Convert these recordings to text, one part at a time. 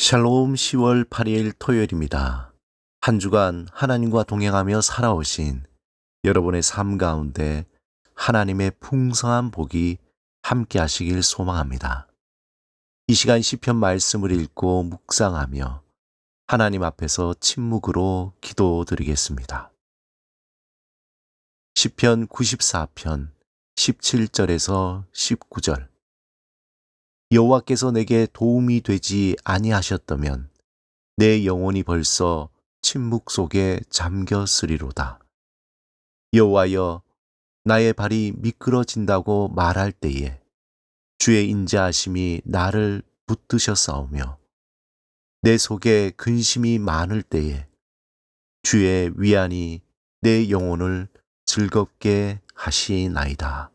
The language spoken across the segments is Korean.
샬롬 10월 8일 토요일입니다. 한 주간 하나님과 동행하며 살아오신 여러분의 삶 가운데 하나님의 풍성한 복이 함께 하시길 소망합니다. 이 시간 시편 말씀을 읽고 묵상하며 하나님 앞에서 침묵으로 기도드리겠습니다. 시편 94편 17절에서 19절. 여호와께서 내게 도움이 되지 아니하셨다면 내 영혼이 벌써 침묵 속에 잠겼으리로다. 여호와여, 나의 발이 미끄러진다고 말할 때에 주의 인자하심이 나를 붙드셨사오며 내 속에 근심이 많을 때에 주의 위안이 내 영혼을 즐겁게 하시나이다.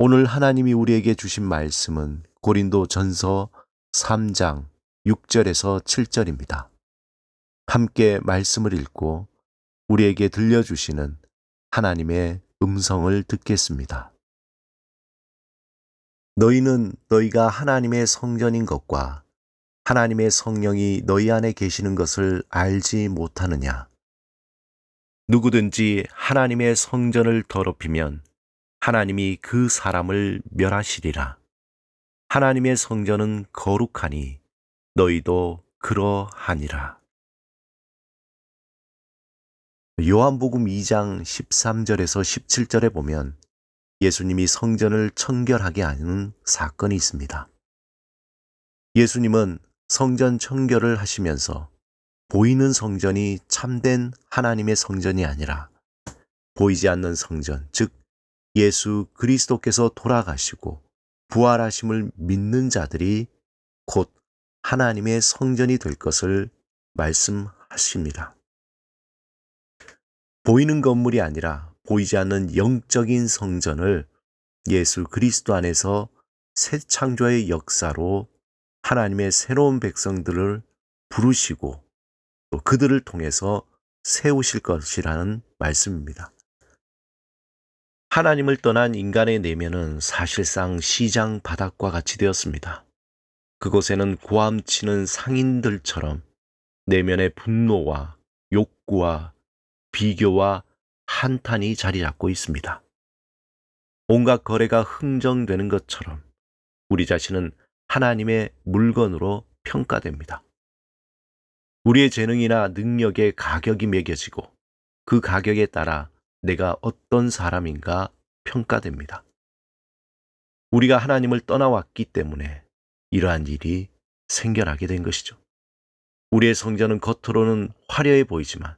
오늘 하나님이 우리에게 주신 말씀은 고린도 전서 3장 6절에서 7절입니다. 함께 말씀을 읽고 우리에게 들려주시는 하나님의 음성을 듣겠습니다. 너희는 너희가 하나님의 성전인 것과 하나님의 성령이 너희 안에 계시는 것을 알지 못하느냐? 누구든지 하나님의 성전을 더럽히면 하나님이 그 사람을 멸하시리라. 하나님의 성전은 거룩하니 너희도 그러하니라. 요한복음 2장 13절에서 17절에 보면 예수님이 성전을 청결하게 하는 사건이 있습니다. 예수님은 성전 청결을 하시면서 보이는 성전이 참된 하나님의 성전이 아니라 보이지 않는 성전, 즉 예수 그리스도께서 돌아가시고 부활하심을 믿는 자들이 곧 하나님의 성전이 될 것을 말씀하십니다. 보이는 건물이 아니라 보이지 않는 영적인 성전을 예수 그리스도 안에서 새 창조의 역사로 하나님의 새로운 백성들을 부르시고 또 그들을 통해서 세우실 것이라는 말씀입니다. 하나님을 떠난 인간의 내면은 사실상 시장 바닥과 같이 되었습니다. 그곳에는 고함치는 상인들처럼 내면의 분노와 욕구와 비교와 한탄이 자리 잡고 있습니다. 온갖 거래가 흥정되는 것처럼 우리 자신은 하나님의 물건으로 평가됩니다. 우리의 재능이나 능력의 가격이 매겨지고 그 가격에 따라 내가 어떤 사람인가 평가됩니다. 우리가 하나님을 떠나왔기 때문에 이러한 일이 생겨나게 된 것이죠. 우리의 성전은 겉으로는 화려해 보이지만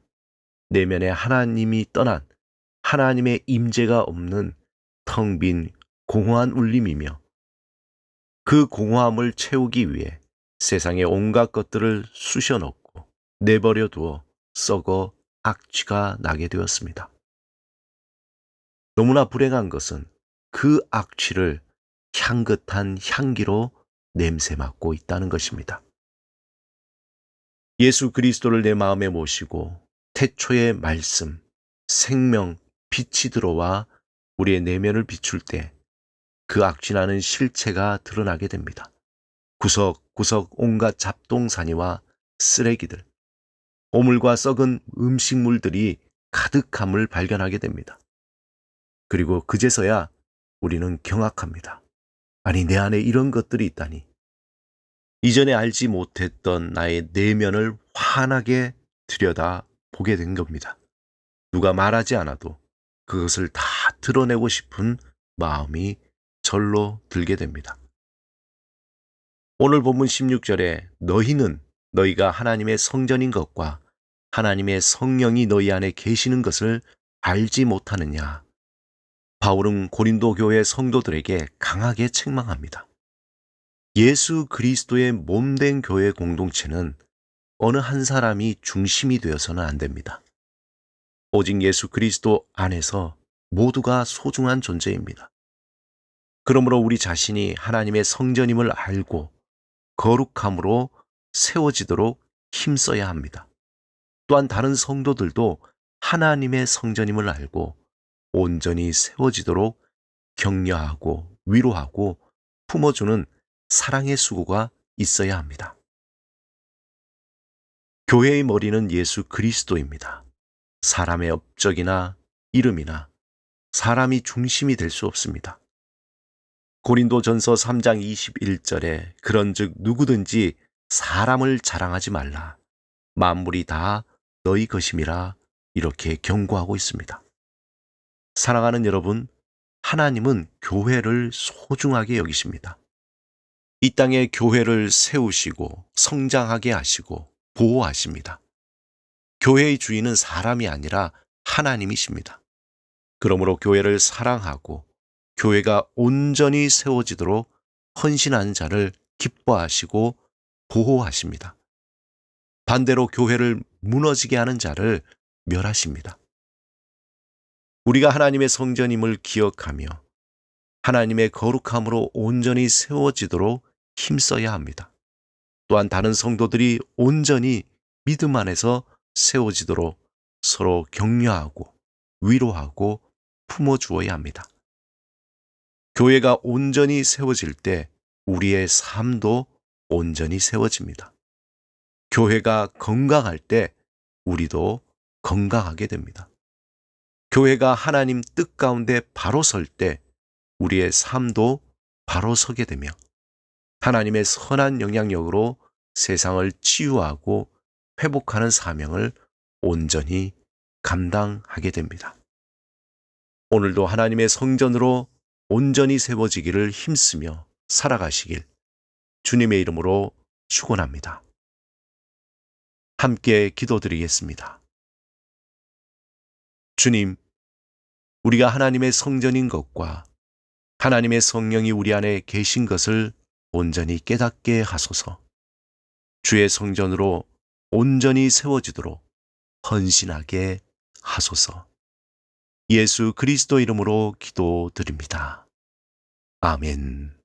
내면에 하나님이 떠난 하나님의 임재가 없는 텅 빈 공허한 울림이며 그 공허함을 채우기 위해 세상의 온갖 것들을 쑤셔넣고 내버려 두어 썩어 악취가 나게 되었습니다. 너무나 불행한 것은 그 악취를 향긋한 향기로 냄새 맡고 있다는 것입니다. 예수 그리스도를 내 마음에 모시고 태초의 말씀, 생명, 빛이 들어와 우리의 내면을 비출 때 그 악취나는 실체가 드러나게 됩니다. 구석구석 온갖 잡동사니와 쓰레기들, 오물과 썩은 음식물들이 가득함을 발견하게 됩니다. 그리고 그제서야 우리는 경악합니다. 아니, 내 안에 이런 것들이 있다니. 이전에 알지 못했던 나의 내면을 환하게 들여다 보게 된 겁니다. 누가 말하지 않아도 그것을 다 드러내고 싶은 마음이 절로 들게 됩니다. 오늘 본문 16절에 너희는 너희가 하나님의 성전인 것과 하나님의 성령이 너희 안에 계시는 것을 알지 못하느냐. 바울은 고린도 교회 성도들에게 강하게 책망합니다. 예수 그리스도의 몸된 교회 공동체는 어느 한 사람이 중심이 되어서는 안 됩니다. 오직 예수 그리스도 안에서 모두가 소중한 존재입니다. 그러므로 우리 자신이 하나님의 성전임을 알고 거룩함으로 세워지도록 힘써야 합니다. 또한 다른 성도들도 하나님의 성전임을 알고 온전히 세워지도록 격려하고 위로하고 품어주는 사랑의 수고가 있어야 합니다. 교회의 머리는 예수 그리스도입니다. 사람의 업적이나 이름이나 사람이 중심이 될 수 없습니다. 고린도전서 3장 21절에 그런즉 누구든지 사람을 자랑하지 말라. 만물이 다 너희 것임이라 이렇게 경고하고 있습니다. 사랑하는 여러분, 하나님은 교회를 소중하게 여기십니다. 이 땅에 교회를 세우시고 성장하게 하시고 보호하십니다. 교회의 주인은 사람이 아니라 하나님이십니다. 그러므로 교회를 사랑하고 교회가 온전히 세워지도록 헌신하는 자를 기뻐하시고 보호하십니다. 반대로 교회를 무너지게 하는 자를 멸하십니다. 우리가 하나님의 성전임을 기억하며 하나님의 거룩함으로 온전히 세워지도록 힘써야 합니다. 또한 다른 성도들이 온전히 믿음 안에서 세워지도록 서로 격려하고 위로하고 품어주어야 합니다. 교회가 온전히 세워질 때 우리의 삶도 온전히 세워집니다. 교회가 건강할 때 우리도 건강하게 됩니다. 교회가 하나님 뜻 가운데 바로 설 때 우리의 삶도 바로 서게 되며 하나님의 선한 영향력으로 세상을 치유하고 회복하는 사명을 온전히 감당하게 됩니다. 오늘도 하나님의 성전으로 온전히 세워지기를 힘쓰며 살아가시길 주님의 이름으로 축원합니다. 함께 기도드리겠습니다. 주님, 우리가 하나님의 성전인 것과 하나님의 성령이 우리 안에 계신 것을 온전히 깨닫게 하소서. 주의 성전으로 온전히 세워지도록 헌신하게 하소서. 예수 그리스도 이름으로 기도드립니다. 아멘.